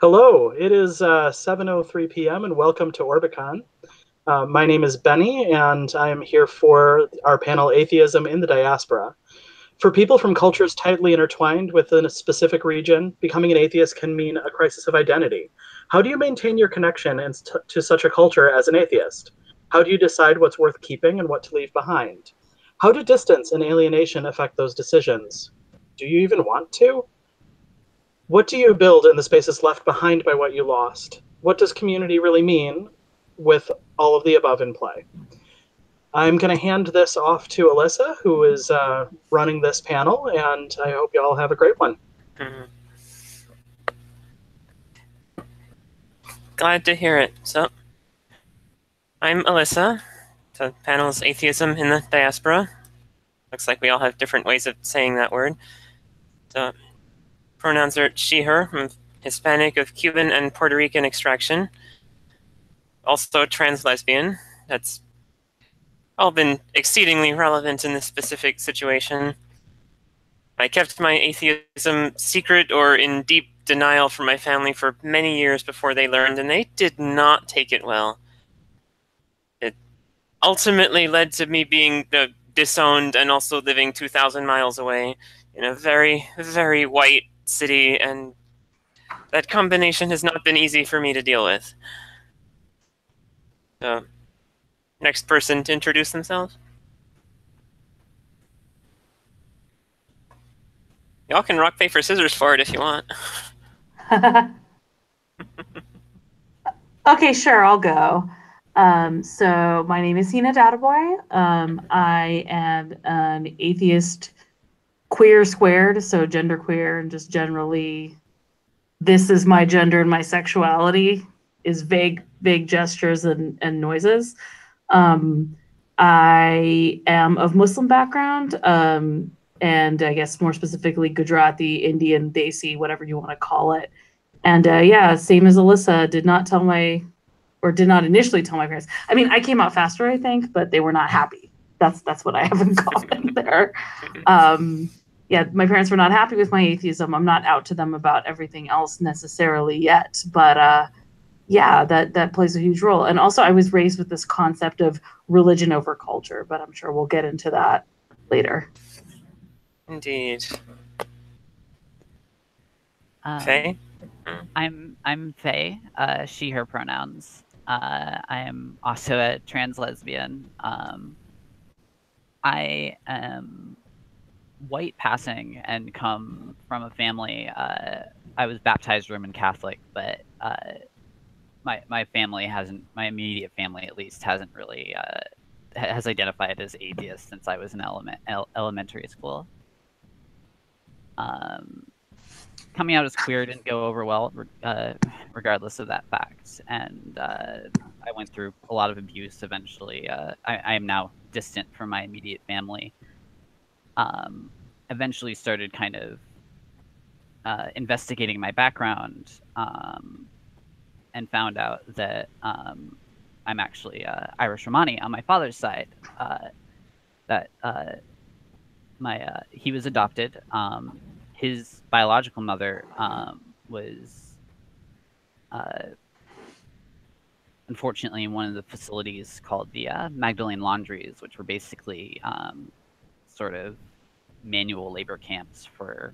Hello, it is 7:03 p.m. and welcome to OrbitCon. My name is Benny, and I am here for our panel, Atheism in the Diaspora. For people from cultures tightly intertwined within a specific region, becoming an atheist can mean a crisis of identity. How do you maintain your connection to such a culture as an atheist? How do you decide what's worth keeping and what to leave behind? How do distance and alienation affect those decisions? Do you even want to? What do you build in the spaces left behind by what you lost? What does community really mean with all of the above in play? I'm going to hand this off to Alyssa, who is running this panel, and I hope you all have a great one. Glad to hear it. So, I'm Alyssa. The panel is Atheism in the Diaspora. Looks like we all have different ways of saying that word. So, pronouns are she, her. I'm Hispanic of Cuban and Puerto Rican extraction. Also trans-lesbian. That's all been exceedingly relevant in this specific situation. I kept my atheism secret or in deep denial from my family for many years before they learned, and they did not take it well. It ultimately led to me being disowned and also living 2,000 miles away in a very, very white city, and that combination has not been easy for me to deal with. So, next person to introduce themselves. Y'all can rock, paper, scissors for it if you want. Okay, sure, I'll go. So my name is Hina Databoy. I am an atheist queer squared, so genderqueer, and just generally, this is my gender and my sexuality is vague gestures and noises. I am of Muslim background, and I guess more specifically Gujarati, Indian, Desi, whatever you want to call it. And yeah, same as Alyssa, did not initially tell my parents. I mean, I came out faster, I think, but they were not happy. That's what I have in common there. Yeah, my parents were not happy with my atheism. I'm not out to them about everything else necessarily yet, but yeah, that plays a huge role. And also, I was raised with this concept of religion over culture, but I'm sure we'll get into that later. Indeed. Faye? I'm Faye, she, her pronouns. I am also a trans lesbian. I am white passing and come from a family. I was baptized Roman Catholic, but my family hasn't, my immediate family at least, hasn't really has identified as atheist since I was in elementary school. Coming out as queer didn't go over well, regardless of that fact. And I went through a lot of abuse eventually. I am now distant from my immediate family. Eventually started kind of investigating my background and found out that I'm actually Irish Romani on my father's side. That he was adopted. His biological mother was unfortunately in one of the facilities called the Magdalene Laundries, which were basically sort of manual labor camps for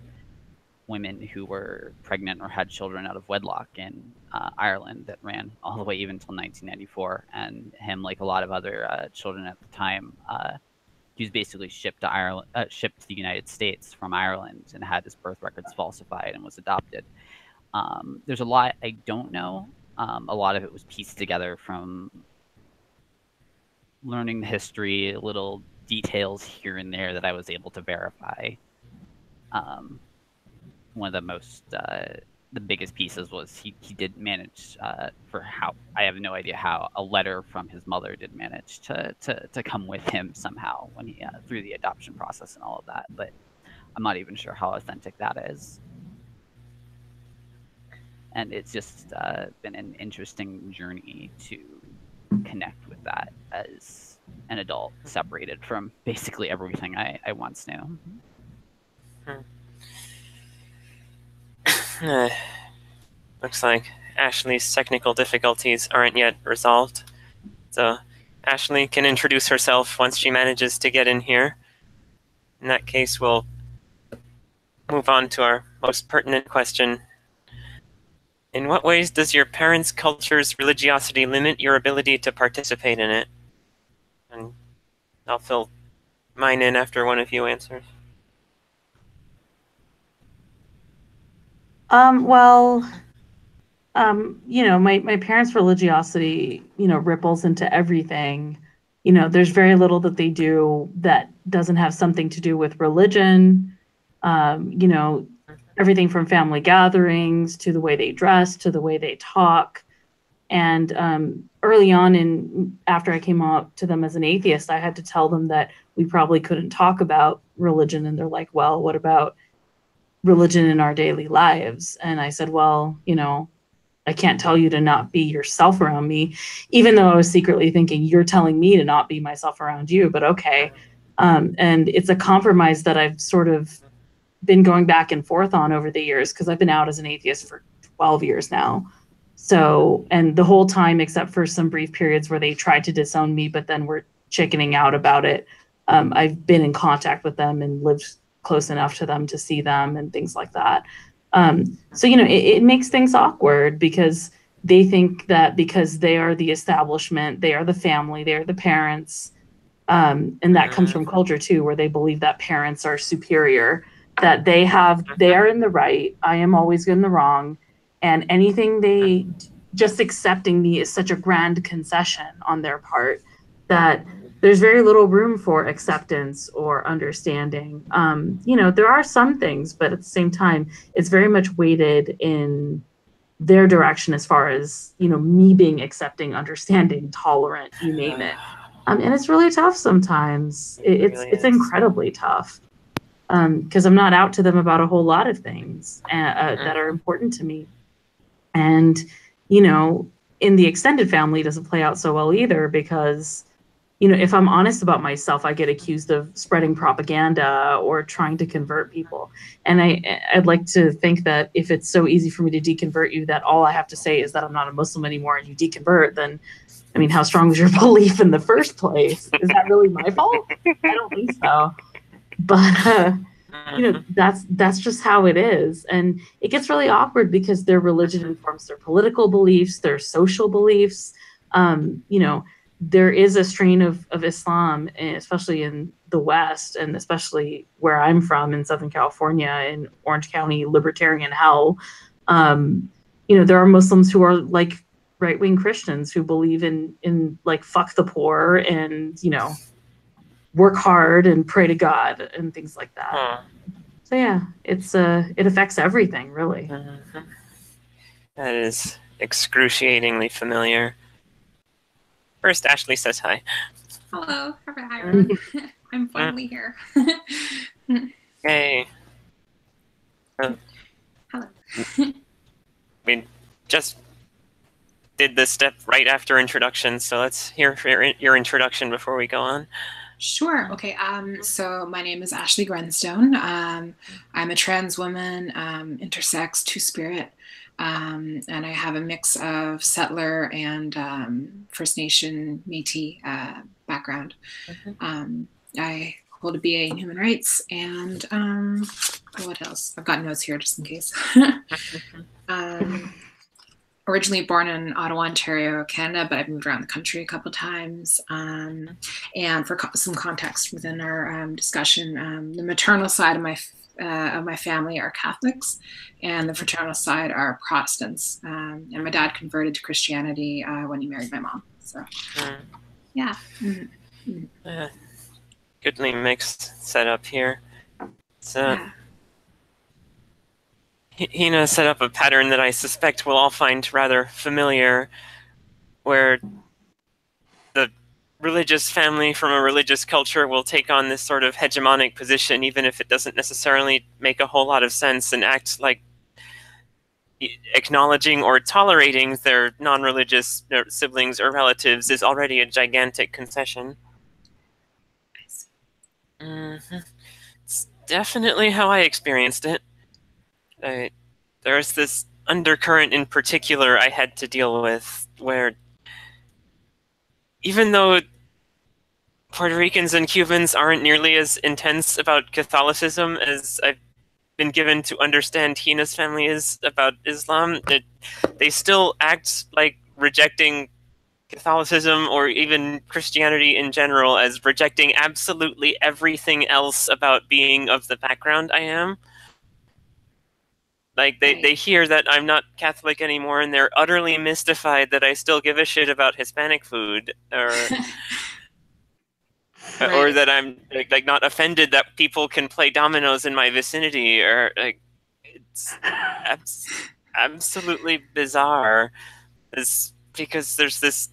women who were pregnant or had children out of wedlock in Ireland that ran all the way even until 1994. And him, like a lot of other children at the time, he was basically shipped to Ireland, shipped to the United States from Ireland, and had his birth records falsified and was adopted. There's a lot I don't know. A lot of it was pieced together from learning the history, little details here and there that I was able to verify. One of the most, the biggest pieces was he did manage, for how, I have no idea how, a letter from his mother did manage to come with him somehow when he, through the adoption process and all of that, but I'm not even sure how authentic that is. And it's just been an interesting journey to connect with that as an adult, separated from basically everything I once knew. Looks like Ashley's technical difficulties aren't yet resolved. So Ashley can introduce herself once she manages to get in here. In that case, we'll move on to our most pertinent question. In what ways does your parents' culture's religiosity limit your ability to participate in it? And I'll fill mine in after one of you answers. Well, my parents' religiosity, ripples into everything. There's very little that they do that doesn't have something to do with religion. Everything from family gatherings to the way they dress to the way they talk. And early on, after I came out to them as an atheist, I had to tell them that we probably couldn't talk about religion. And they're like, well, what about religion in our daily lives? And I said, well, I can't tell you to not be yourself around me, even though I was secretly thinking, you're telling me to not be myself around you, but okay. And it's a compromise that I've sort of been going back and forth on over the years, because I've been out as an atheist for 12 years now. So, and the whole time, except for some brief periods where they tried to disown me, but then were chickening out about it, I've been in contact with them and lived close enough to them to see them and things like that. So, it makes things awkward because they think that because they are the establishment, they are the family, they are the parents. And that comes from culture too, where they believe that parents are superior, that they are in the right. I am always in the wrong. And anything just accepting me is such a grand concession on their part that there's very little room for acceptance or understanding. There are some things, but at the same time, it's very much weighted in their direction as far as, me being accepting, understanding, tolerant, you name it. And it's really tough sometimes. It's incredibly tough because I'm not out to them about a whole lot of things that are important to me. And, in the extended family, it doesn't play out so well either because if I'm honest about myself, I get accused of spreading propaganda or trying to convert people. And I'd like to think that if it's so easy for me to deconvert you, that all I have to say is that I'm not a Muslim anymore and you deconvert, then, how strong is your belief in the first place? Is that really my fault? I don't think so. But, that's just how it is. And it gets really awkward because their religion informs their political beliefs, their social beliefs. There is a strain of Islam, especially in the West, and especially where I'm from in Southern California, in Orange County, libertarian hell. There are Muslims who are like right-wing Christians who believe in like fuck the poor and work hard and pray to God and things like that. So yeah, it affects everything really. That is excruciatingly familiar. First, Ashley says hi. Hello. Hi, everyone. I'm finally here. Hey. Hello. We just did this step right after introduction, so let's hear your introduction before we go on. Sure. Okay. So my name is Ashley Grenstone. I'm a trans woman, intersex, two-spirit. And I have a mix of settler and First Nation Métis background. I hold a BA in human rights and what else? I've got notes here just in case. Originally born in Ottawa, Ontario, Canada, but I've moved around the country a couple times. And for some context within our discussion, the maternal side of my family are Catholics, and the fraternal side are Protestants. And my dad converted to Christianity when he married my mom. So, yeah. Goodly mixed setup here. So, Yeah. Hina set up a pattern that I suspect we'll all find rather familiar, where the religious family from a religious culture will take on this sort of hegemonic position, even if it doesn't necessarily make a whole lot of sense, and act like acknowledging or tolerating their non-religious siblings or relatives is already a gigantic concession. It's definitely how I experienced it. There's this undercurrent in particular I had to deal with, where even though Puerto Ricans and Cubans aren't nearly as intense about Catholicism as I've been given to understand Hina's family is about Islam, they still act like rejecting Catholicism or even Christianity in general as rejecting absolutely everything else about being of the background I am. Like, they hear that I'm not Catholic anymore, and they're utterly mystified that I still give a shit about Hispanic food, or or that I'm like not offended that people can play dominoes in my vicinity, or like it's absolutely bizarre. It's because there's this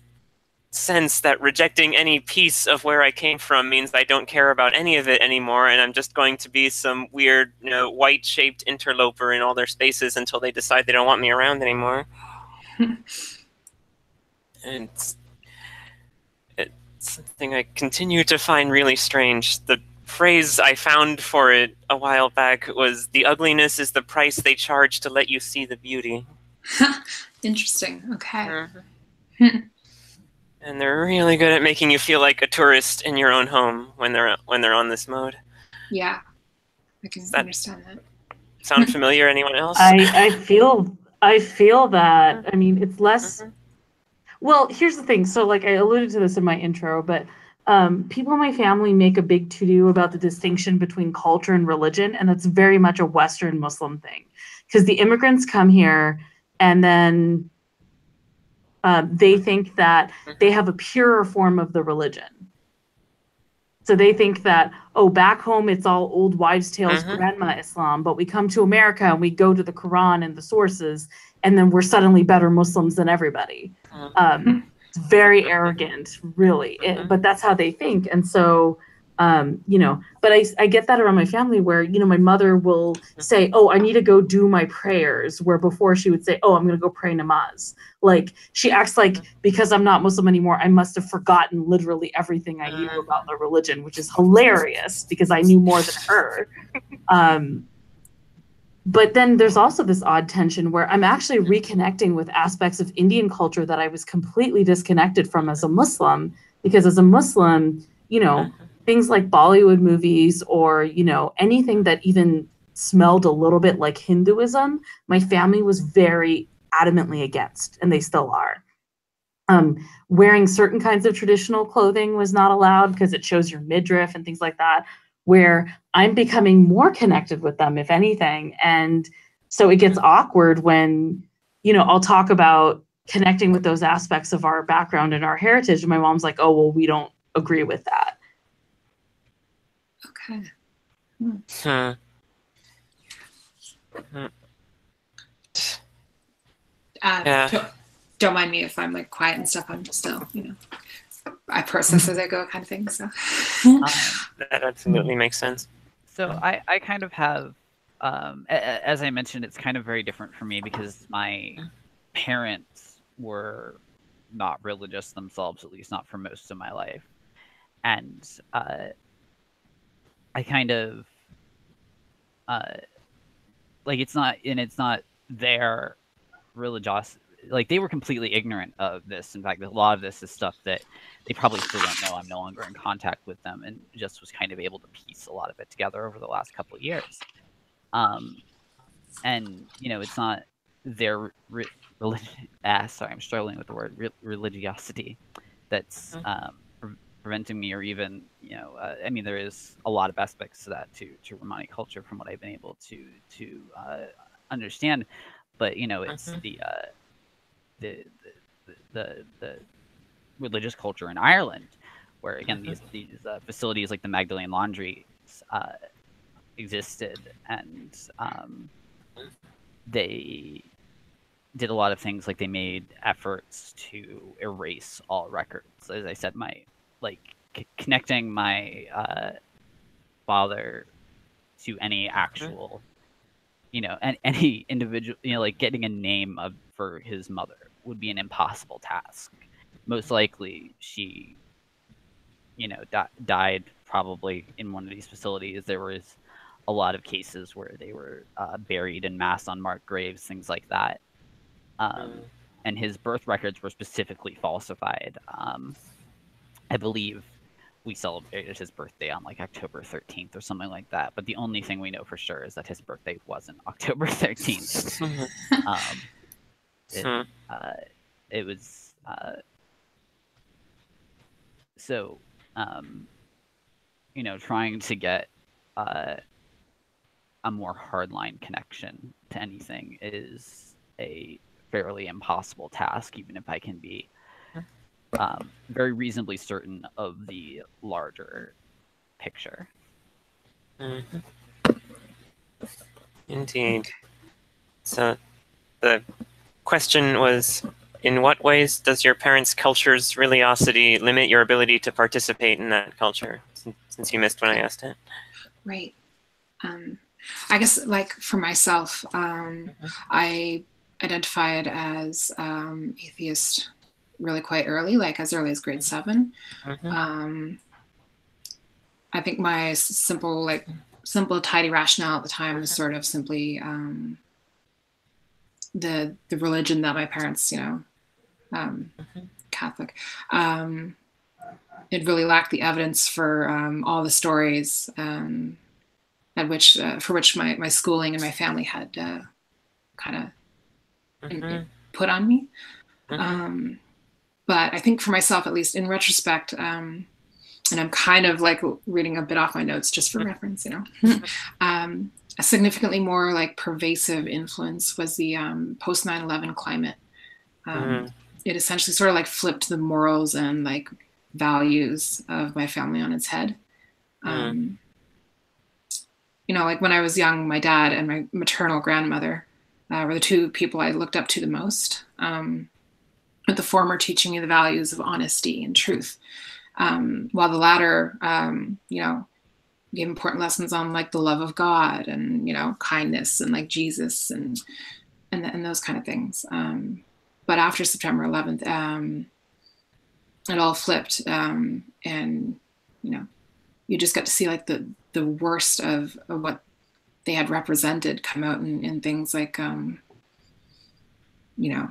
sense that rejecting any piece of where I came from means I don't care about any of it anymore, and I'm just going to be some weird, white-shaped interloper in all their spaces until they decide they don't want me around anymore. And it's something I continue to find really strange. The phrase I found for it a while back was, "The ugliness is the price they charge to let you see the beauty." Interesting. Okay. And they're really good at making you feel like a tourist in your own home when they're on this mode. Yeah, I can understand that. Sound familiar? Anyone else? I feel that. I mean, it's less. Well, here's the thing. So, like, I alluded to this in my intro, but people in my family make a big to-do about the distinction between culture and religion, and that's very much a Western Muslim thing, because the immigrants come here and then they think that they have a purer form of the religion. So they think that, oh, back home it's all old wives' tales, grandma Islam, but we come to America and we go to the Quran and the sources, and then we're suddenly better Muslims than everybody. It's very arrogant, really, but that's how they think. And so, but I get that around my family where, my mother will say, oh, I need to go do my prayers, where before she would say, oh, I'm going to go pray namaz. Like, she acts like because I'm not Muslim anymore, I must have forgotten literally everything I knew about the religion, which is hilarious because I knew more than her. But then there's also this odd tension where I'm actually reconnecting with aspects of Indian culture that I was completely disconnected from as a Muslim, because as a Muslim, things like Bollywood movies or, anything that even smelled a little bit like Hinduism, my family was very adamantly against, and they still are. Wearing certain kinds of traditional clothing was not allowed because it shows your midriff and things like that, where I'm becoming more connected with them, if anything. And so it gets awkward when, I'll talk about connecting with those aspects of our background and our heritage. And my mom's like, oh, well, we don't agree with that. Okay. Don't mind me if I'm like quiet and stuff. I'm still, I process as I go, kind of thing. So that absolutely makes sense. So I kind of have, as I mentioned, it's kind of very different for me because my parents were not religious themselves, at least not for most of my life, and I kind of it's not their religiosity. Like, they were completely ignorant of this. In fact, a lot of this is stuff that they probably still don't know. I'm no longer in contact with them, and just was kind of able to piece a lot of it together over the last couple of years. And it's not their religion. Sorry, I'm struggling with the word religiosity that's preventing me, or even I mean, there is a lot of aspects to that to Romani culture from what I've been able to understand, but it's the religious culture in Ireland, where again these facilities like the Magdalene Laundries existed, and they did a lot of things. Like, they made efforts to erase all records. As I said, connecting my father to any actual and any individual, like getting a name for his mother would be an impossible task. Most likely she died probably in one of these facilities. There was a lot of cases where they were buried in mass unmarked graves, things like that. and his birth records were specifically falsified. I believe we celebrated his birthday on like October 13th or something like that. But the only thing we know for sure is that his birthday wasn't October 13th. It was so you know, trying to get a more hardline connection to anything is a fairly impossible task, even if I can be very reasonably certain of the larger picture. Indeed. So the question was, in what ways does your parents' culture's religiosity limit your ability to participate in that culture? Since you missed when I asked it. Right. I guess, like, for myself, I identified as atheist really quite early, like as early as grade 7. I think my simple, tidy rationale at the time was sort of simply the religion that my parents, you know, Catholic, it really lacked the evidence for all the stories at which for which my schooling and my family had kind of put on me. But I think for myself, at least in retrospect, and I'm kind of like reading a bit off my notes just for reference, you know, a significantly more like pervasive influence was the post 9/11 climate. It essentially sort of like flipped the morals and like values of my family on its head. You know, like when I was young, my dad and my maternal grandmother were the two people I looked up to the most. With the former teaching me the values of honesty and truth, while the latter, you know, gave important lessons on like the love of God and, you know, kindness and like Jesus and those kind of things. But after September 11th, it all flipped, and you know, you just got to see like the worst of what they had represented come out in things like, you know,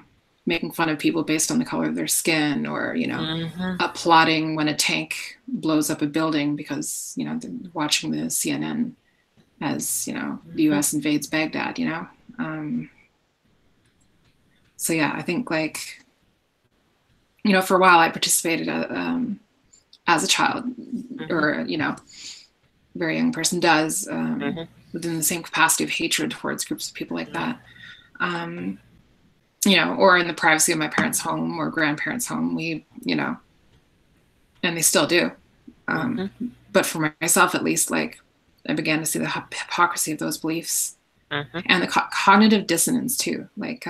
making fun of people based on the color of their skin, or, you know, applauding when a tank blows up a building because, you know, they're watching the CNN as, you know, the US invades Baghdad, you know. So yeah, I think like, you know, for a while I participated as a child, or, you know, very young person does, within the same capacity of hatred towards groups of people like that. You know, or in the privacy of my parents' home or grandparents' home, we, you know, and they still do. But for myself, at least, like, I began to see the hypocrisy of those beliefs and the cognitive dissonance too. Like,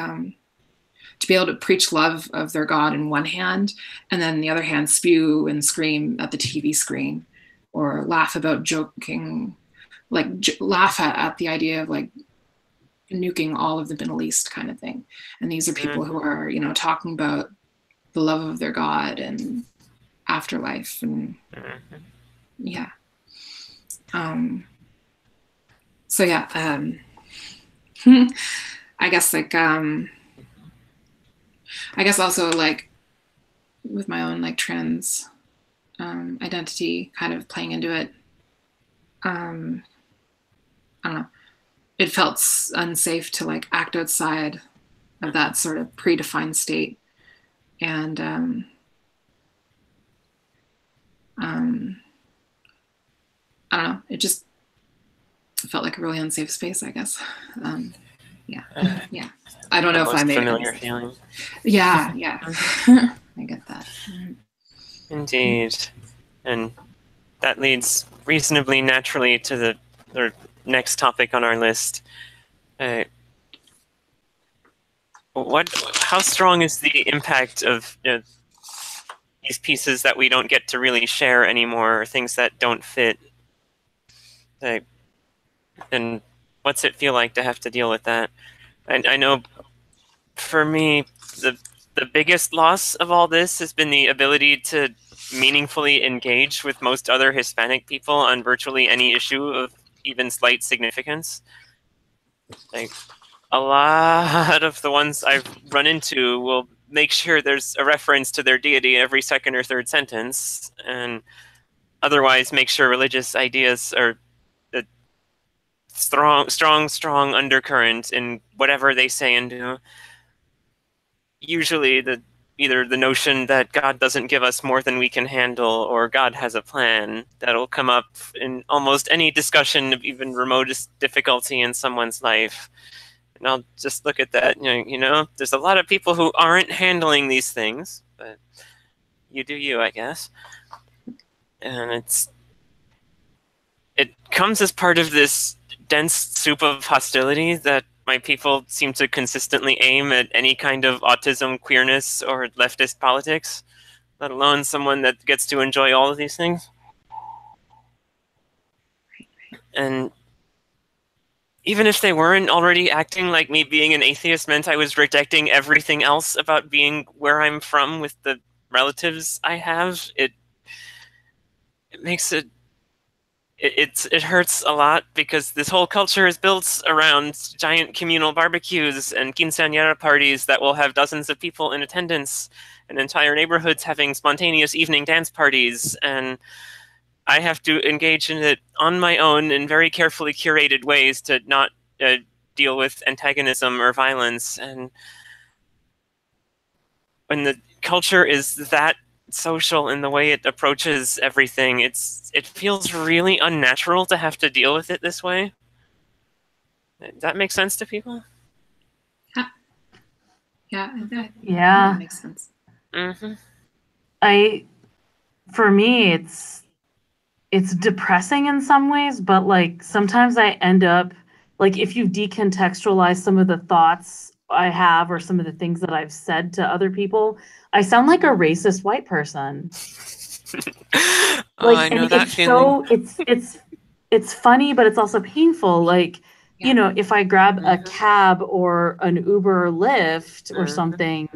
to be able to preach love of their God in one hand, and then the other hand spew and scream at the TV screen, or laugh about joking, like laugh at the idea of like nuking all of the Middle East kind of thing. And these are people who are, you know, talking about the love of their God and afterlife and yeah. So yeah, I guess like, I guess also like with my own like trans identity kind of playing into it, I don't know, it felt unsafe to like act outside of that sort of predefined state. And I don't know, it just felt like a really unsafe space, I guess. Yeah. I don't know if I made familiar feeling. Yeah. I get that. Indeed. And that leads reasonably naturally to the next topic on our list. How strong is the impact of these pieces that we don't get to really share anymore, or things that don't fit? And what's it feel like to have to deal with that? I know for me, the biggest loss of all this has been the ability to meaningfully engage with most other Hispanic people on virtually any issue of even slight significance. Like, a lot of the ones I've run into will make sure there's a reference to their deity every second or third sentence, and otherwise make sure religious ideas are a strong undercurrent in whatever they say and do. Usually either the notion that God doesn't give us more than we can handle, or God has a plan, that'll come up in almost any discussion of even remotest difficulty in someone's life. And I'll just look at that, there's a lot of people who aren't handling these things, but you do you, I guess. And it comes as part of this dense soup of hostility that my people seem to consistently aim at any kind of autism, queerness, or leftist politics, let alone someone that gets to enjoy all of these things. And even if they weren't already acting like me being an atheist meant I was rejecting everything else about being where I'm from with the relatives I have, it makes it hurts a lot, because this whole culture is built around giant communal barbecues and quinceañera parties that will have dozens of people in attendance, and entire neighborhoods having spontaneous evening dance parties, and I have to engage in it on my own in very carefully curated ways to not deal with antagonism or violence. And when the culture is that social in the way it approaches everything, it feels really unnatural to have to deal with it this way. Does that make sense to people? Yeah, that makes sense. Mm-hmm. For me, it's depressing in some ways, but like sometimes I end up like, if you decontextualize some of the thoughts I have or some of the things that I've said to other people, I sound like a racist white person. I know that feeling. It's funny, but it's also painful. Like, if I grab a cab or an Uber or Lyft or something,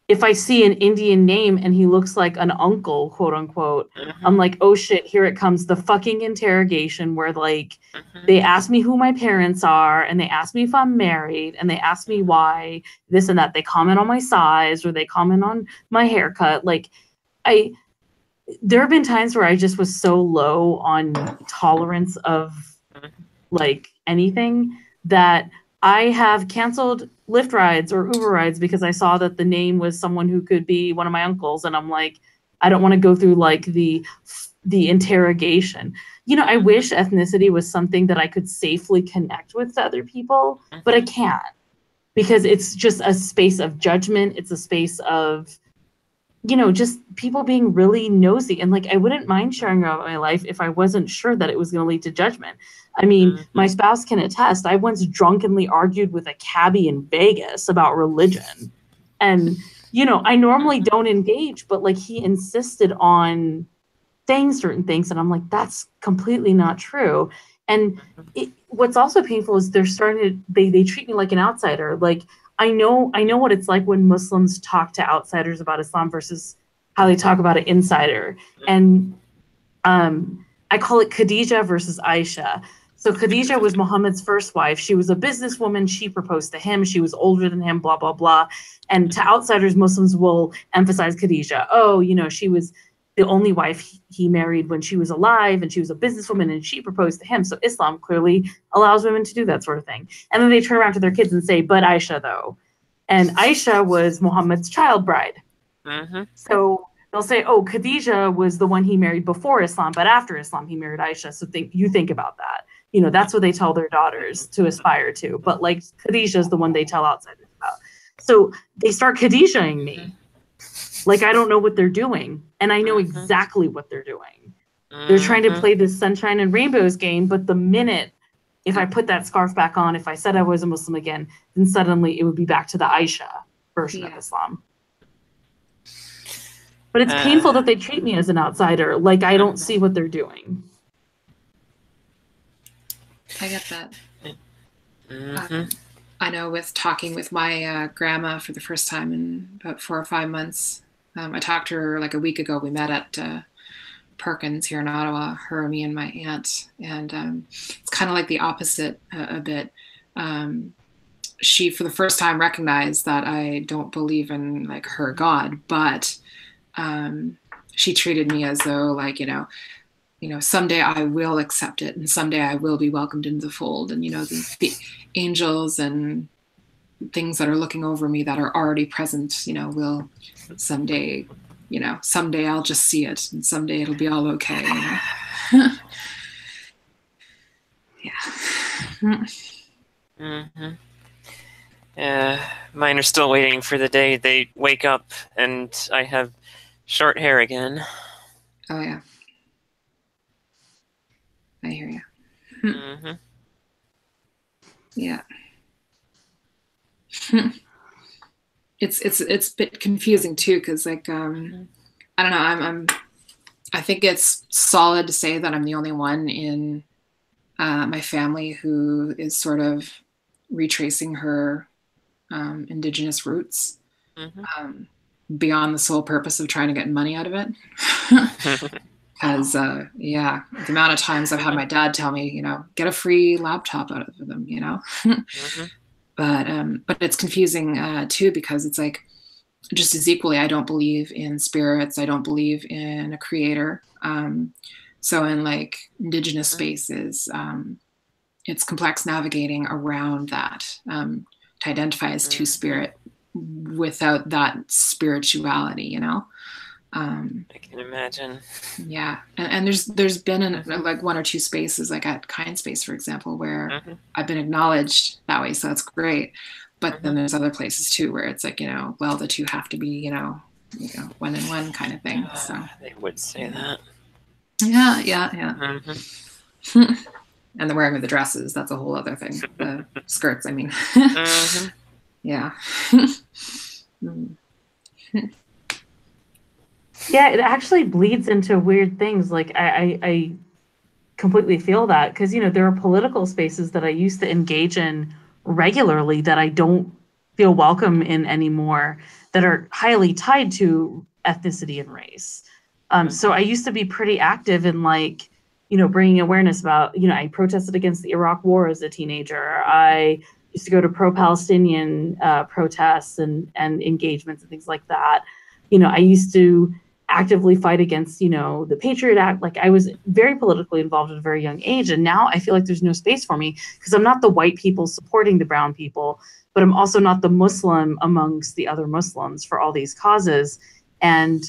if I see an Indian name and he looks like an uncle, quote unquote, I'm like, oh shit, here it comes, the fucking interrogation where like they ask me who my parents are, and they ask me if I'm married, and they ask me why, this and that. They comment on my size, or they comment on my haircut. Like, there have been times where I just was so low on tolerance of like anything that I have canceled Lyft rides or Uber rides because I saw that the name was someone who could be one of my uncles, and I'm like, I don't want to go through like the interrogation. I wish ethnicity was something that I could safely connect with to other people, but I can't, because it's just a space of judgment. It's a space of, just people being really nosy. And like, I wouldn't mind sharing about my life if I wasn't sure that it was going to lead to judgment. I mean, my spouse can attest, I once drunkenly argued with a cabbie in Vegas about religion. And, I normally don't engage, but like he insisted on saying certain things. And I'm like, that's completely not true. And what's also painful is they're starting to, they treat me like an outsider. Like, I know what it's like when Muslims talk to outsiders about Islam versus how they talk about an insider. And I call it Khadija versus Aisha. So Khadija was Muhammad's first wife. She was a businesswoman. She proposed to him. She was older than him, blah, blah, blah. And to outsiders, Muslims will emphasize Khadija. Oh, she was the only wife he married when she was alive, and she was a businesswoman, and she proposed to him. So Islam clearly allows women to do that sort of thing. And then they turn around to their kids and say, but Aisha, though. And Aisha was Muhammad's child bride. So they'll say, oh, Khadija was the one he married before Islam, but after Islam, he married Aisha. So think about that. That's what they tell their daughters to aspire to. But like, Khadija is the one they tell outsiders about. So they start Khadija-ing me. Like, I don't know what they're doing. And I know exactly what they're doing. They're trying to play this sunshine and rainbows game. But the minute, if I put that scarf back on, if I said I was a Muslim again, then suddenly it would be back to the Aisha version of Islam. But it's painful that they treat me as an outsider. Like, I don't see what they're doing. I get that. I know with talking with my grandma for the first time in about 4 or 5 months, I talked to her like a week ago. We met at Perkins here in Ottawa, her, me, and my aunt. And it's kind of like the opposite a bit. she for the first time recognized that I don't believe in like her God, but she treated me as though like, someday I will accept it, and someday I will be welcomed into the fold, and the angels and things that are looking over me that are already present, will someday, someday I'll just see it, and someday it'll be all okay. Yeah. Mm-hmm. Mine are still waiting for the day they wake up and I have short hair again. Oh yeah. I hear you. Mm-hmm. Yeah. It's a bit confusing too, because like I don't know, I think it's solid to say that I'm the only one in my family who is sort of retracing her indigenous roots, beyond the sole purpose of trying to get money out of it. Because yeah, the amount of times I've had my dad tell me, get a free laptop out of them, But it's confusing too, because it's like, just as equally, I don't believe in spirits. I don't believe in a creator. So in like indigenous spaces, it's complex navigating around that, to identify as two-spirit without that spirituality, I can imagine. Yeah, and there's been like one or two spaces, like at Kind Space, for example, where I've been acknowledged that way, so that's great. But then there's other places too where it's like, well, the two have to be, one and one kind of thing. So they would say that. Yeah. And the wearing of the dresses, that's a whole other thing. The skirts, I mean. Yeah. Yeah, it actually bleeds into weird things. Like I completely feel that, because there are political spaces that I used to engage in regularly that I don't feel welcome in anymore, that are highly tied to ethnicity and race. So I used to be pretty active in like, bringing awareness about, I protested against the Iraq War as a teenager. I used to go to pro-Palestinian protests and engagements and things like that. I used to actively fight against, the Patriot Act. Like I was very politically involved at a very young age. And now I feel like there's no space for me, because I'm not the white people supporting the brown people, but I'm also not the Muslim amongst the other Muslims for all these causes. And,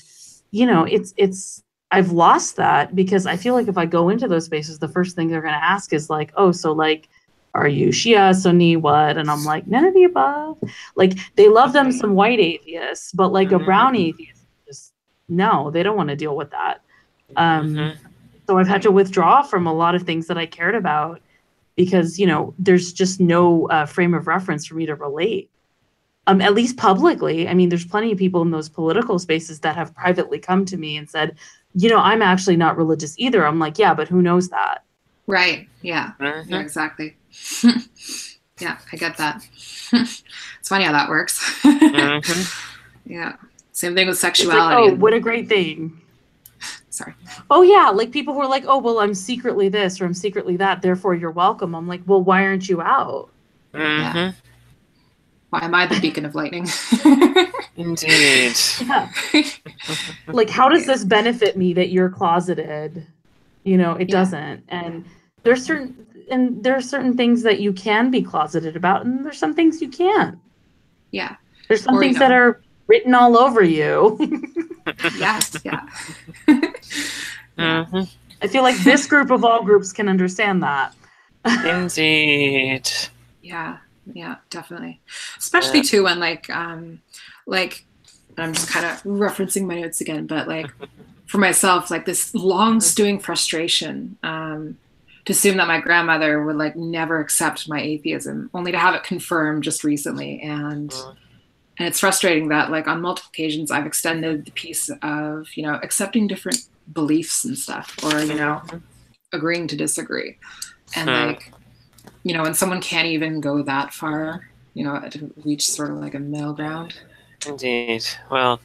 I've lost that, because I feel like if I go into those spaces, the first thing they're going to ask is like, oh, so like, are you Shia, Sunni, what? And I'm like, none of the above. Like they love them some white atheists, but like a brown atheist, just no, they don't want to deal with that. So I've had to withdraw from a lot of things that I cared about, because, there's just no frame of reference for me to relate. At least publicly. I mean, there's plenty of people in those political spaces that have privately come to me and said, I'm actually not religious either. I'm like, yeah, but who knows that? Right. Yeah. Yeah, exactly. Yeah, I get that. It's funny how that works. Yeah. Same thing with sexuality. Like, oh, what a great thing. Sorry. Oh, yeah. Like people who are like, oh, well, I'm secretly this or I'm secretly that, therefore you're welcome. I'm like, well, why aren't you out? Yeah. Why am I the beacon of lightning? Indeed. Yeah. Like, how does this benefit me that you're closeted? It doesn't. And there are certain things that you can be closeted about, and there's some things you can't. Yeah. There's some things that are written all over you. Yes. Yeah. I feel like this group of all groups can understand that. Indeed. Yeah. Yeah, definitely. Especially too when like I'm just kind of referencing my notes again, but like for myself, like this long stewing frustration to assume that my grandmother would like never accept my atheism, only to have it confirmed just recently. And it's frustrating that like on multiple occasions I've extended the piece of, accepting different beliefs and stuff, or, agreeing to disagree. And like, when someone can't even go that far, to reach sort of like a middle ground. Indeed. Well,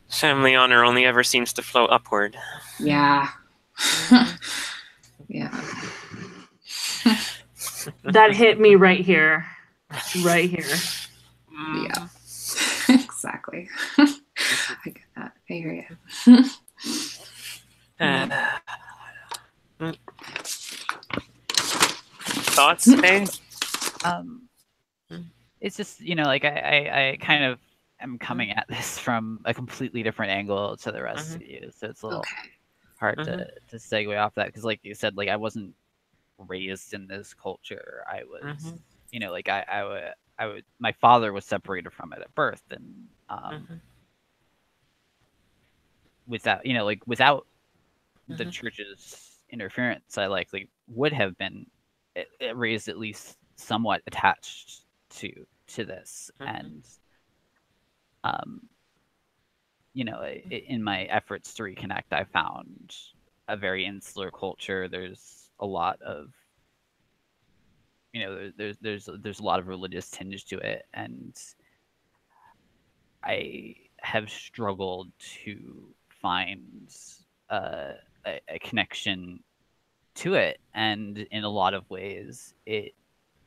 family honor only ever seems to flow upward. Yeah. Yeah. That hit me right here. right here. Yeah. Exactly. I get that. I hear you. Thoughts, Faye? It's just, you know, like I kind of am coming at this from a completely different angle to the rest of you, so it's a little hard to segue off that, because like you said, like I wasn't raised in this culture. I was, you know, like I would, my father was separated from it at birth, and without, you know, like without the church's interference, I likely would have been raised at least somewhat attached to this, and you know, in my efforts to reconnect, I found a very insular culture. There's a lot of, you know, there's a lot of religious tinge to it, and I have struggled to find a connection to it, and in a lot of ways, it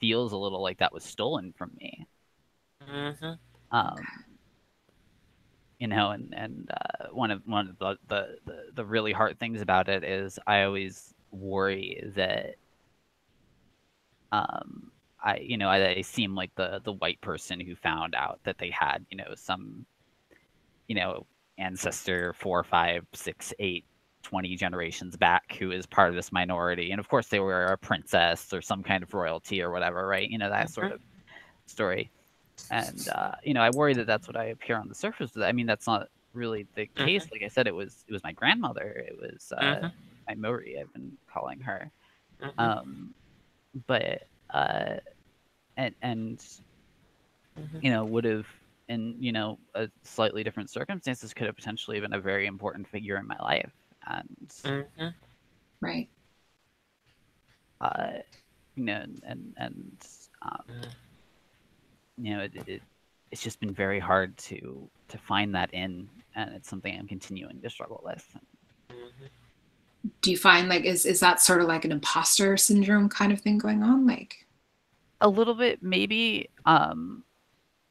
feels a little like that was stolen from me. You know, and one of the really hard things about it is I always worry that I seem like the white person who found out that they had, you know, some, you know, ancestor 4, 5, 6, 8, 20 generations back who is part of this minority, and of course they were a princess or some kind of royalty or whatever, right? You know, that sort of story. And you know, I worry that that's what I appear on the surface. I mean, that's not really the case. Like I said, it was my grandmother. It was my Mori, I've been calling her. But and you know, would have, in, you know, a slightly different circumstances, could have potentially been a very important figure in my life. And right. You know, and you know, it's just been very hard to find that in, and it's something I'm continuing to struggle with. Do you find, like, is that sort of like an imposter syndrome kind of thing going on? Like, a little bit, maybe.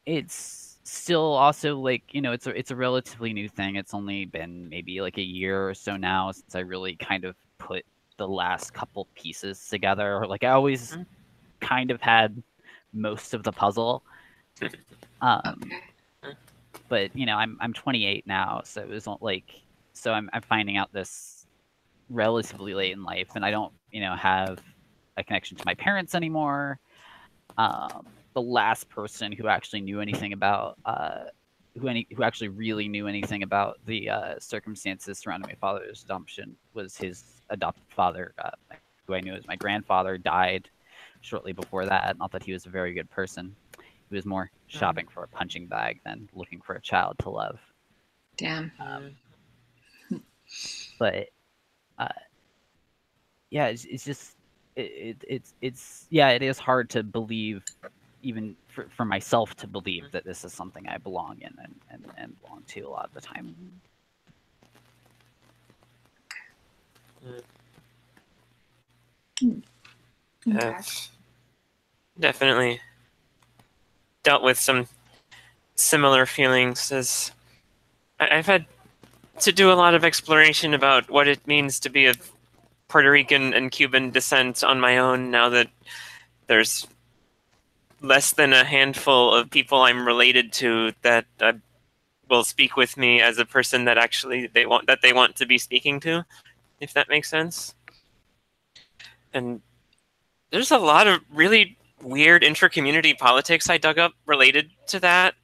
It's still also, like, you know, it's a relatively new thing. It's only been maybe like a year or so now since I really kind of put the last couple pieces together. Like, I always kind of had most of the puzzle. But you know, I'm 28 now, so it was like, so I'm finding out this relatively late in life, and I don't, you know, have a connection to my parents anymore. The last person who actually knew anything about who actually really knew anything about the circumstances surrounding my father's adoption was his adopted father, who I knew as my grandfather. Died shortly before that. Not that he was a very good person. He was more shopping for a punching bag than looking for a child to love. Damn. But yeah, it's just it's yeah, it is hard to believe, even for myself to believe that this is something I belong in and belong to a lot of the time. Definitely dealt with some similar feelings, as I've had to do a lot of exploration about what it means to be of Puerto Rican and Cuban descent on my own, now that there's less than a handful of people I'm related to that will speak with me as a person that actually they want to be speaking to, if that makes sense. And there's a lot of really weird intra-community politics I dug up related to that,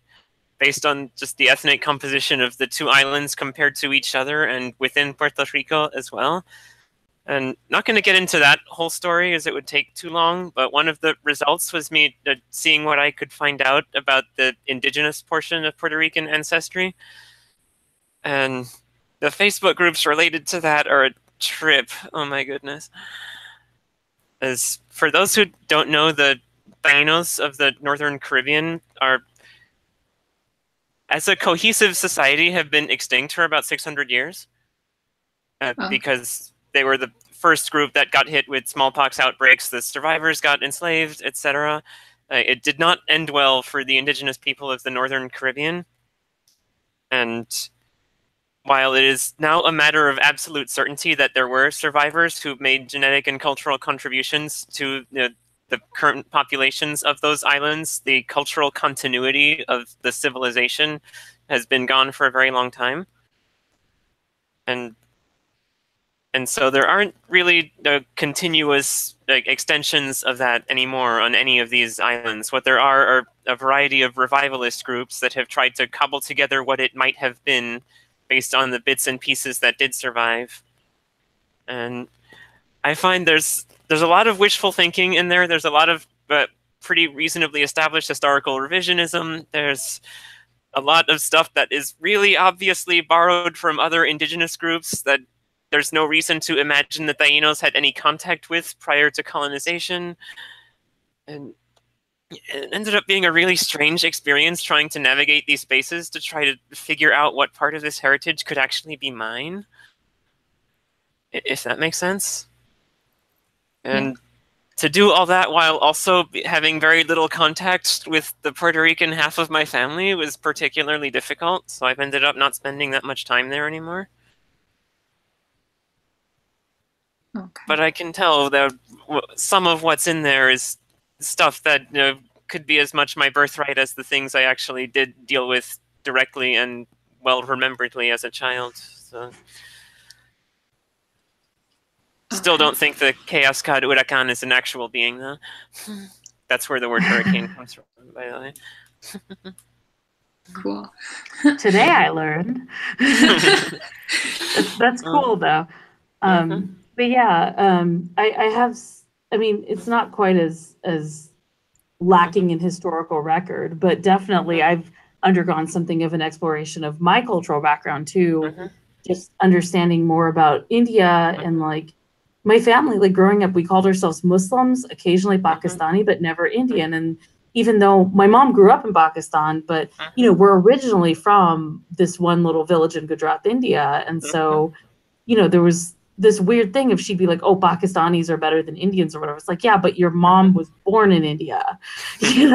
based on just the ethnic composition of the two islands compared to each other and within Puerto Rico as well. And not going to get into that whole story, as it would take too long, but one of the results was me seeing what I could find out about the indigenous portion of Puerto Rican ancestry. And the Facebook groups related to that are a trip. Oh my goodness. As for those who don't know, the Tainos of the Northern Caribbean are, as a cohesive society, have been extinct for about 600 years. Because they were the first group that got hit with smallpox outbreaks. The survivors got enslaved, etc. It did not end well for the indigenous people of the Northern Caribbean. And while it is now a matter of absolute certainty that there were survivors who made genetic and cultural contributions to the current populations of those islands, the cultural continuity of the civilization has been gone for a very long time. And so there aren't really continuous extensions of that anymore on any of these islands. What there are a variety of revivalist groups that have tried to cobble together what it might have been based on the bits and pieces that did survive. And I find there's a lot of wishful thinking in there. There's a lot of pretty reasonably established historical revisionism. There's a lot of stuff that is really obviously borrowed from other indigenous groups that there's no reason to imagine that Tainos had any contact with prior to colonization. And it ended up being a really strange experience trying to navigate these spaces to try to figure out what part of this heritage could actually be mine, if that makes sense. And to do all that while also having very little contact with the Puerto Rican half of my family was particularly difficult, so I've ended up not spending that much time there anymore. Okay. But I can tell that some of what's in there is stuff that could be as much my birthright as the things I actually did deal with directly and well-rememberedly as a child. So. Still don't think the chaos god Huracan is an actual being, though. That's where the word hurricane comes from, by the way. Cool. Today I learned. That's cool, though. But yeah, I have. I mean, it's not quite as lacking in historical record, but definitely I've undergone something of an exploration of my cultural background too. Just understanding more about India and like my family. Like growing up, we called ourselves Muslims, occasionally Pakistani, but never Indian. And even though my mom grew up in Pakistan, but we're originally from this one little village in Gujarat, India, and so there was this weird thing if she'd be like, oh, Pakistanis are better than Indians or whatever. It's like, yeah, but your mom was born in India. They're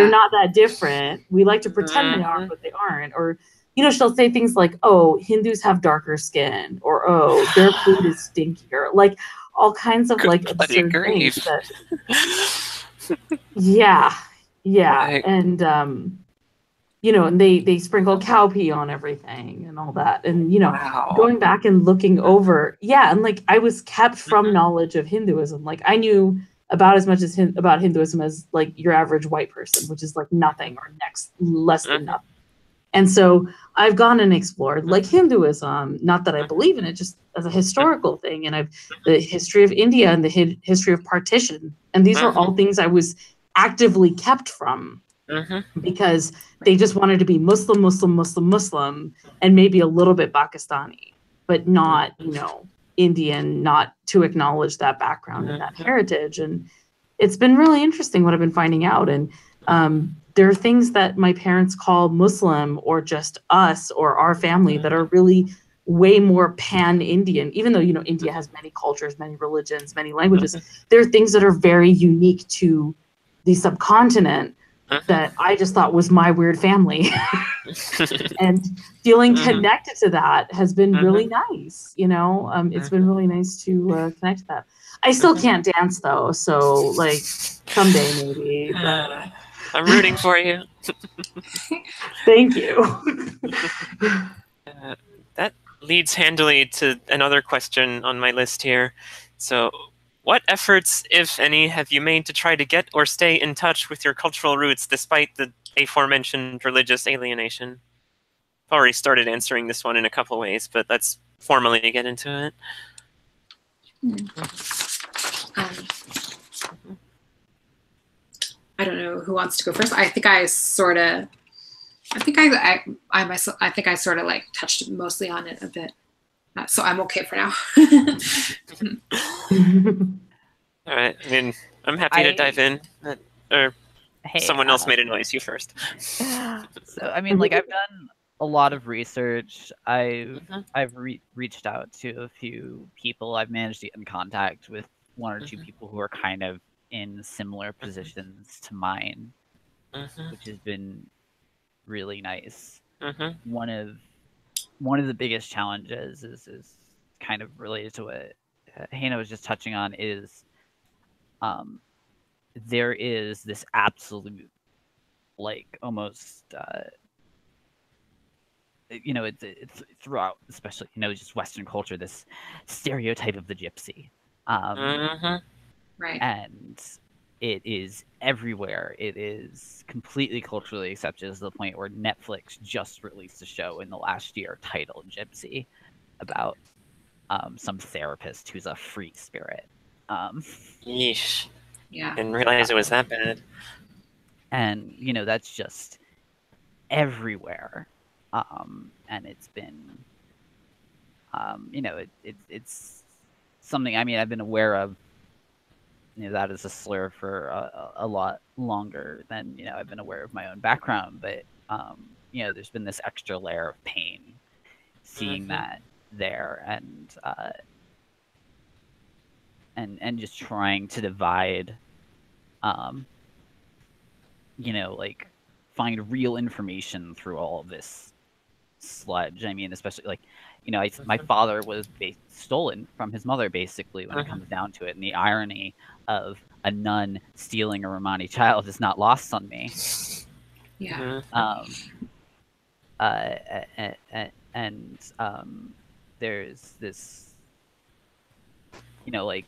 not that different. We like to pretend they are, but they aren't. Or, she'll say things like, oh, Hindus have darker skin, or, oh, their food is stinkier. Like all kinds of like absurd things. Yeah. Right. And, and they sprinkle cow pee on everything and all that. And, going back and looking over. Yeah. And like, I was kept from knowledge of Hinduism. Like I knew about as much as about Hinduism as like your average white person, which is like nothing or less than nothing. And so I've gone and explored like Hinduism, not that I believe in it, just as a historical thing. And the history of India and the history of partition. And these are all things I was actively kept from. Because they just wanted to be Muslim, and maybe a little bit Pakistani, but not, Indian, not to acknowledge that background and that heritage. And it's been really interesting what I've been finding out. And there are things that my parents call Muslim or just us or our family that are really way more pan-Indian, even though, India has many cultures, many religions, many languages. There are things that are very unique to the subcontinent that I just thought was my weird family. And feeling connected to that has been really nice. It's been really nice to connect to that. I still can't dance though. So like someday maybe. I'm rooting for you. Thank you. That leads handily to another question on my list here. So what efforts, if any, have you made to try to get or stay in touch with your cultural roots despite the aforementioned religious alienation? I've already started answering this one in a couple ways, but let's formally get into it. I don't know who wants to go first. I think I sort of like touched mostly on it a bit. So I'm okay for now. All right. I mean, I'm happy to dive in. Or someone else made a noise. You first. So I mean, like I've done a lot of research. I've reached out to a few people. I've managed to get in contact with one or two people who are kind of in similar positions to mine, which has been really nice. One of the biggest challenges is kind of related to what Hannah was just touching on, is there is this absolute, like, almost it's throughout, especially just Western culture, this stereotype of the gypsy, Right. and it is everywhere. It is completely culturally accepted, to the point where Netflix just released a show in the last year titled Gypsy, about some therapist who's a free spirit. Yeesh. Yeah. Didn't realize it was that bad. And that's just everywhere. And it's been, it's something. I mean, I've been aware of, that is a slur for a lot longer than I've been aware of my own background. But there's been this extra layer of pain seeing that there, and just trying to divide, like, find real information through all of this sludge. I mean, especially, like, my father was stolen from his mother, basically, when it comes down to it. And the irony of a nun stealing a Romani child is not lost on me. Yeah. There's this, like,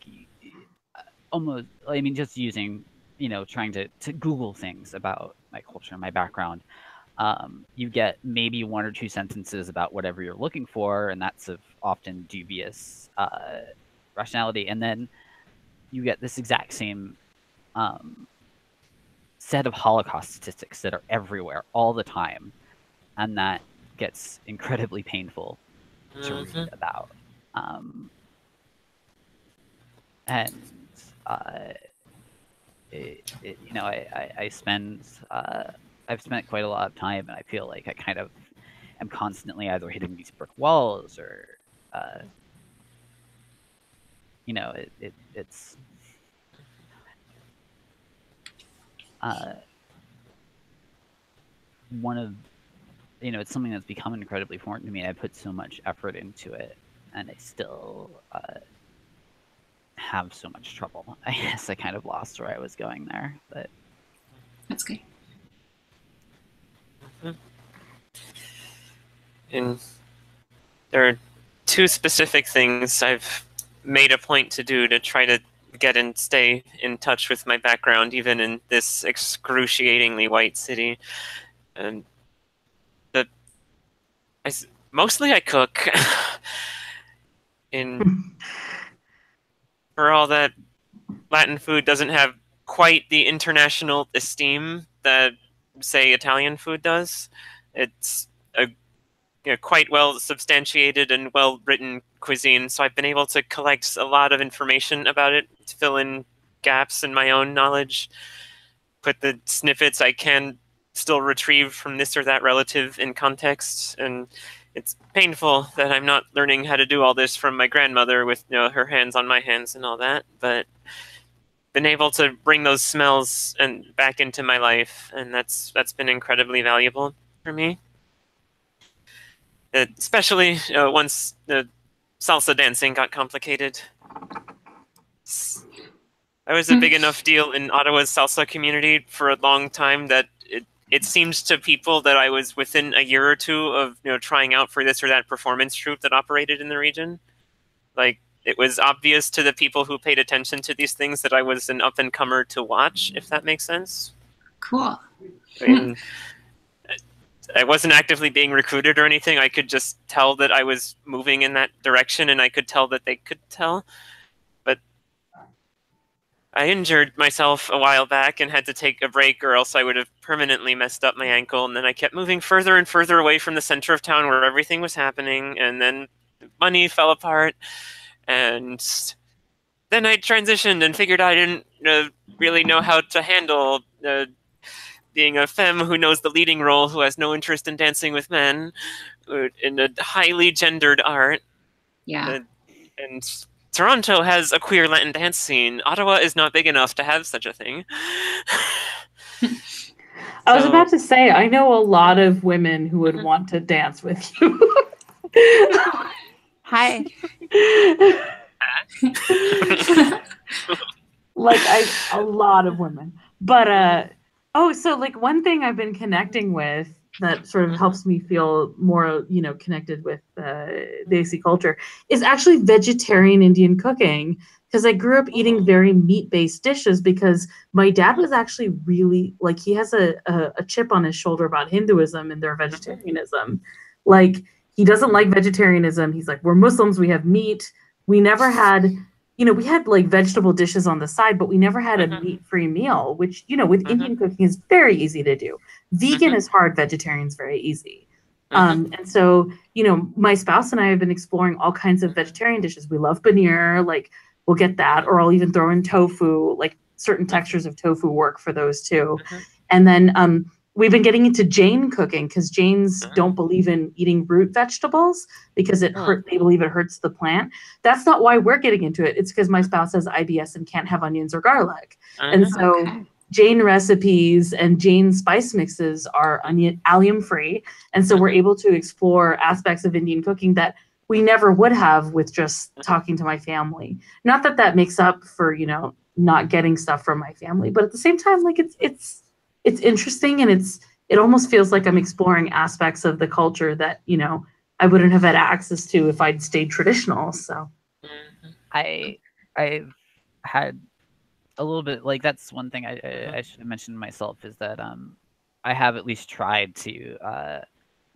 almost, I mean, just using, trying to Google things about my culture and my background. You get maybe 1 or 2 sentences about whatever you're looking for, and that's of often dubious rationality. And then you get this exact same set of Holocaust statistics that are everywhere all the time, and that gets incredibly painful to read about. I've spent quite a lot of time, and I feel like I kind of am constantly either hitting these brick walls, or it's one of, it's something that's become incredibly important to me. I put so much effort into it, and I still have so much trouble. I guess I kind of lost where I was going there, but That's good. And there are 2 specific things I've made a point to do to try to get and stay in touch with my background, even in this excruciatingly white city. And mostly I cook. For all that Latin food doesn't have quite the international esteem that, say, Italian food does. It's a quite well substantiated and well written cuisine, so I've been able to collect a lot of information about it to fill in gaps in my own knowledge, put the snippets I can still retrieve from this or that relative in context. And it's painful that I'm not learning how to do all this from my grandmother with her hands on my hands and all that, but been able to bring those smells and back into my life, and that's been incredibly valuable for me. Especially once the salsa dancing got complicated. I was a big enough deal in Ottawa's salsa community for a long time that it seemed to people that I was within a year or 2 of trying out for this or that performance troupe that operated in the region. Like, it was obvious to the people who paid attention to these things that I was an up-and-comer to watch, if that makes sense. Cool. I mean, I wasn't actively being recruited or anything. I could just tell that I was moving in that direction, and I could tell that they could tell. But I injured myself a while back and had to take a break, or else I would have permanently messed up my ankle. And then I kept moving further and further away from the center of town where everything was happening, and then money fell apart. And then I transitioned and figured I didn't really know how to handle being a femme who knows the leading role, who has no interest in dancing with men, in a highly gendered art. Yeah. And Toronto has a queer Latin dance scene. Ottawa is not big enough to have such a thing. I was about to say, I know a lot of women who would want to dance with you. Hi. Like a lot of women. But so like one thing I've been connecting with that sort of helps me feel more, connected with Desi culture is actually vegetarian Indian cooking. Because I grew up eating very meat-based dishes because my dad was actually really, like, he has a chip on his shoulder about Hinduism and their vegetarianism. Like, he doesn't like vegetarianism. He's like, we're Muslims, we have meat. We never had, we had like vegetable dishes on the side, but we never had a meat-free meal, which, with Indian cooking is very easy to do. Vegan is hard, vegetarian's very easy. And so, my spouse and I have been exploring all kinds of vegetarian dishes. We love paneer, like, we'll get that, or I'll even throw in tofu, like certain textures of tofu work for those too. And then we've been getting into Jain cooking because Jains don't believe in eating root vegetables because they believe it hurts the plant. That's not why we're getting into it. It's because my spouse has IBS and can't have onions or garlic. And so Jain recipes and Jain spice mixes are allium free. And so we're able to explore aspects of Indian cooking that we never would have with just talking to my family. Not that that makes up for, not getting stuff from my family, but at the same time, like it's interesting and it almost feels like I'm exploring aspects of the culture that, I wouldn't have had access to if I'd stayed traditional. So I've had a little bit, like, that's one thing I should have mentioned myself is that I have at least tried to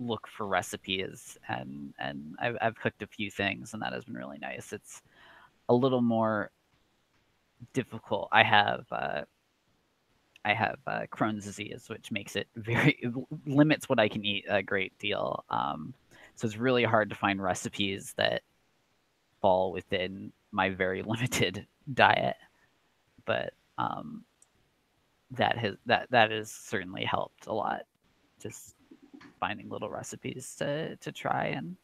look for recipes and I've cooked a few things and that has been really nice. It's a little more difficult. I have Crohn's disease, which makes it limits what I can eat a great deal. So it's really hard to find recipes that fall within my very limited diet. But that has certainly helped a lot. Just finding little recipes to try and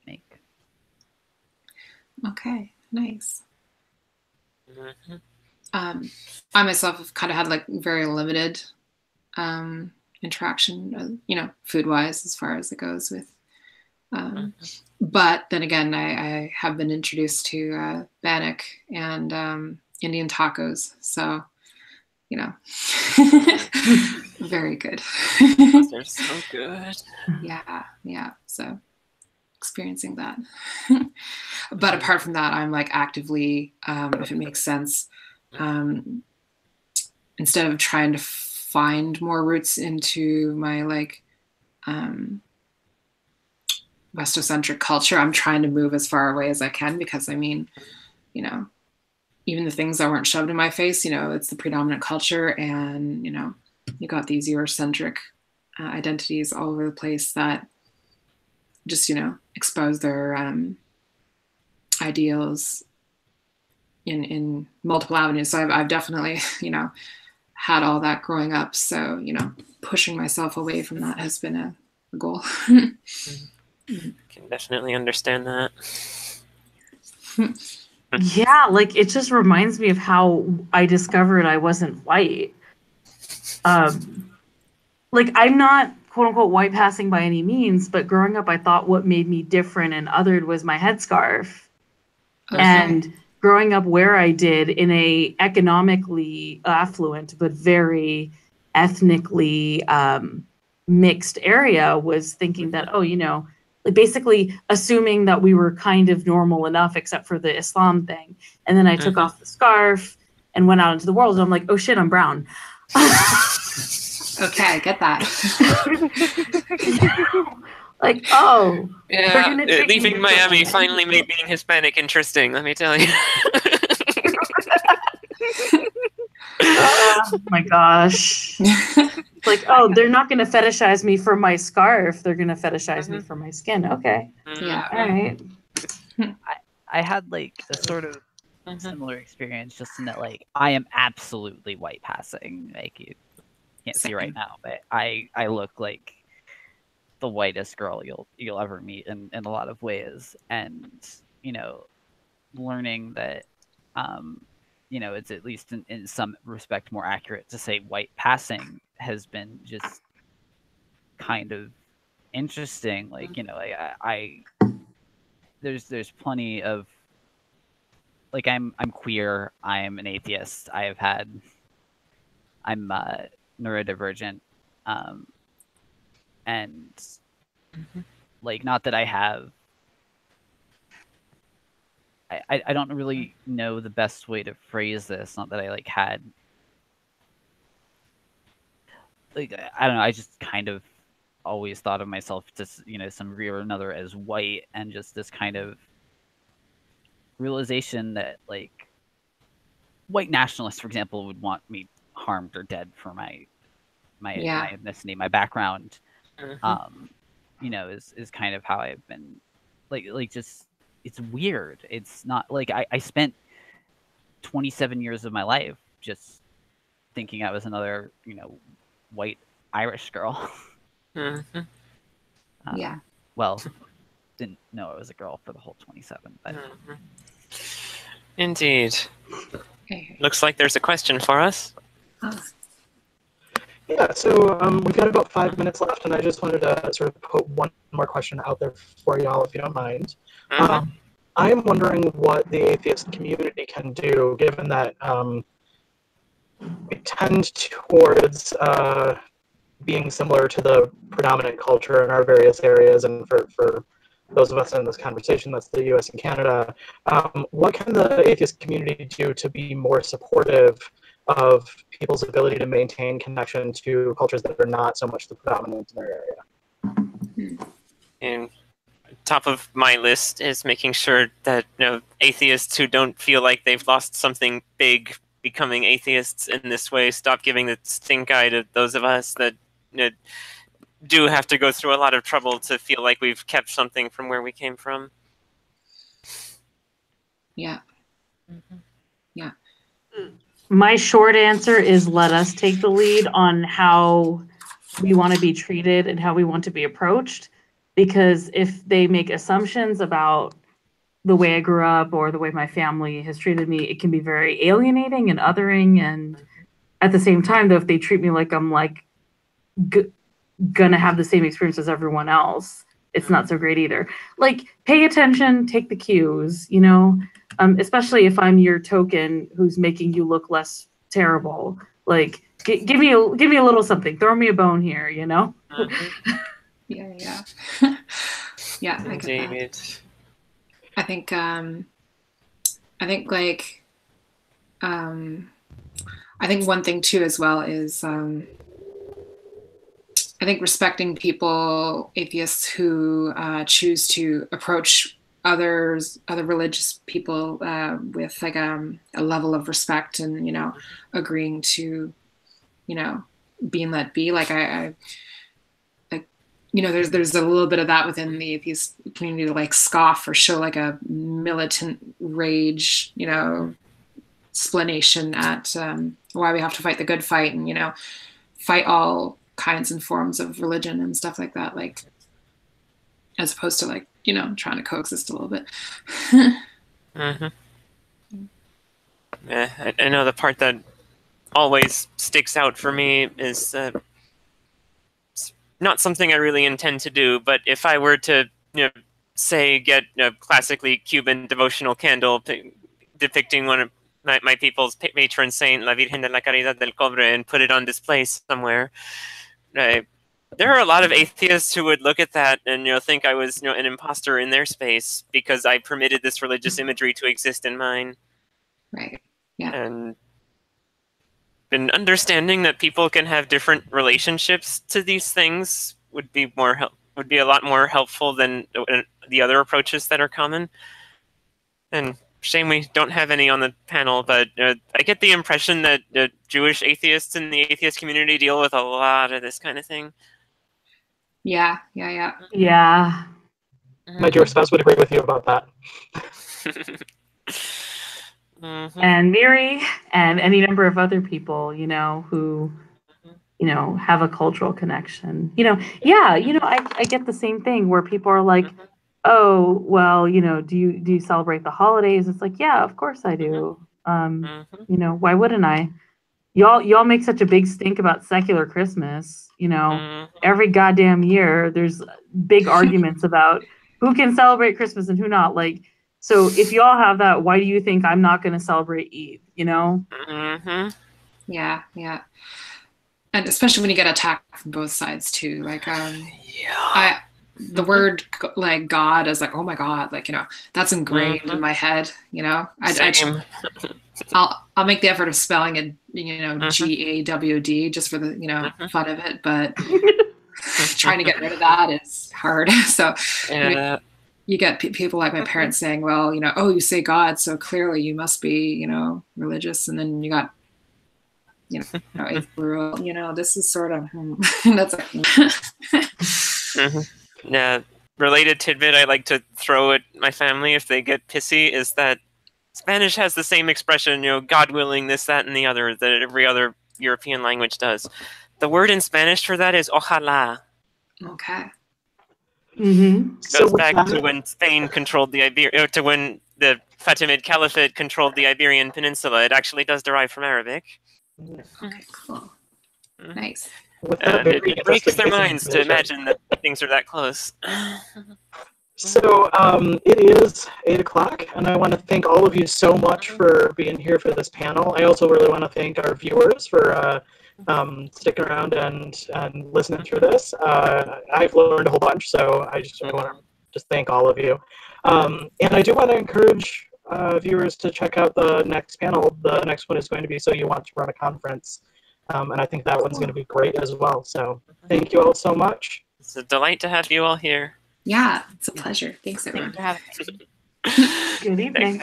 make. Okay, nice. I myself have kind of had like very limited interaction, food-wise as far as it goes with. But then again, I have been introduced to Bannock and Indian tacos, so very good. They're so good. Yeah. So experiencing that. But apart from that, I'm like actively, if it makes sense, instead of trying to find more roots into my like Westocentric culture, I'm trying to move as far away as I can because even the things that weren't shoved in my face, it's the predominant culture and, you got these Eurocentric identities all over the place that just, expose their ideals in multiple avenues. So I've definitely, had all that growing up. So, pushing myself away from that has been a goal. Can definitely understand that. yeah, like it just reminds me of how I discovered I wasn't white. Like I'm not quote unquote white passing by any means, but growing up, I thought what made me different and othered was my headscarf. Okay. And growing up where I did in a economically affluent, but very ethnically mixed area was thinking that, like basically assuming that we were kind of normal enough except for the Islam thing. And then I took off the scarf and went out into the world and I'm like, oh shit, I'm brown. Okay, I get that. Like, oh. Yeah, leaving Miami finally made being Hispanic interesting, let me tell you. Oh my gosh. Like, oh, they're not going to fetishize me for my scarf. They're going to fetishize me for my skin. Okay. Yeah. All right. I had like a sort of similar experience just in that like I am absolutely white passing. Like you can't see right now, but I look like the whitest girl you'll ever meet in a lot of ways. And, learning that, you know, it's at least in some respect more accurate to say white passing has been just kind of interesting. Like, you know, I there's plenty of, like, I'm queer, I'm an atheist, I'm neurodivergent, and like, not that I have, I don't really know the best way to phrase this. Not that I like had, like, I don't know. I just kind of always thought of myself to, you know, some degree or another as white, and just this kind of realization that, like, white nationalists, for example, would want me harmed or dead for my ethnicity, my background. You know, is kind of how I've been, like just, it's weird. It's not like I spent 27 years of my life just thinking I was another, you know, white Irish girl. Yeah. Well, didn't know I was a girl for the whole 27, but Indeed. Okay. Looks like there's a question for us. Yeah, so we've got about 5 minutes left, and I just wanted to sort of put one more question out there for y'all, if you don't mind. I am wondering what the atheist community can do, given that we tend towards being similar to the predominant culture in our various areas, and for those of us in this conversation, that's the US and Canada. What can the atheist community do to be more supportive of people's ability to maintain connection to cultures that are not so much the predominant in their area? And top of my list is making sure that, you know, atheists who don't feel like they've lost something big becoming atheists in this way stop giving the stink eye to those of us that, you know, do have to go through a lot of trouble to feel like we've kept something from where we came from. Yeah. Yeah. My short answer is let us take the lead on how we want to be treated and how we want to be approached. Because if they make assumptions about the way I grew up or the way my family has treated me, it can be very alienating and othering. And at the same time, though, if they treat me like I'm like gonna have the same experience as everyone else, it's not so great either. Like, pay attention, take the cues, you know, especially if I'm your token who's making you look less terrible. Like, give me a little something, throw me a bone here, you know. Yeah. Yeah, I get that. I think one thing too as well is I think respecting people, atheists who choose to approach other religious people with like a level of respect and, you know, agreeing to, you know, being let be. Like I you know, there's a little bit of that within the atheist community to like scoff or show like a militant rage, you know, explanation at why we have to fight the good fight and, you know, fight all kinds and forms of religion and stuff like that, like, as opposed to like, you know, trying to coexist a little bit. Yeah, I know the part that always sticks out for me is not something I really intend to do, but if I were to, you know, say, get a classically Cuban devotional candle depicting one of my people's patron saint, La Virgen de la Caridad del Cobre, and put it on display somewhere, there are a lot of atheists who would look at that and, you know, think I was, you know, an imposter in their space because I permitted this religious imagery to exist in mine. Right. Yeah. And understanding that people can have different relationships to these things would be a lot more helpful than the other approaches that are common. And shame we don't have any on the panel, but I get the impression that Jewish atheists in the atheist community deal with a lot of this kind of thing. Yeah. My Jewish spouse would agree with you about that. And Miri and any number of other people, you know, who, you know, have a cultural connection. You know, yeah, you know, I get the same thing where people are like, oh, well, you know, do you celebrate the holidays? It's like, yeah, of course I do. You know, why wouldn't I? Y'all make such a big stink about secular Christmas. You know, every goddamn year there's big arguments about who can celebrate Christmas and who not. Like, so if y'all have that, why do you think I'm not going to celebrate Eid? You know? Yeah, yeah. And especially when you get attacked from both sides too. Like, the word like God is like, oh my God, like, you know, that's engraved in my head. You know, I'll make the effort of spelling it, you know, GAWD just for the, you know, fun of it, but trying to get rid of that is hard. So you know, you get people like my parents saying, well, you know, oh, you say God, so clearly you must be, you know, religious, and then you got, you know, it's rural, you know, this is sort of that's Yeah, related tidbit I like to throw at my family if they get pissy is that Spanish has the same expression, you know, God willing, this, that, and the other, that every other European language does. The word in Spanish for that is ojalá. Okay. Goes back to when Spain controlled the to when the Fatimid Caliphate controlled the Iberian Peninsula. It actually does derive from Arabic. Okay, cool. Nice. And it breaks their minds to imagine that things are that close. So it is 8 o'clock, and I want to thank all of you so much for being here for this panel. I also really want to thank our viewers for sticking around and listening through this. I've learned a whole bunch, so I just want to just thank all of you. And I do want to encourage viewers to check out the next panel. The next one is going to be So You Want to Run a Conference. And I think that one's going to be great as well. So thank you all so much. It's a delight to have you all here. Yeah, it's a pleasure. Thanks, everyone. Good evening.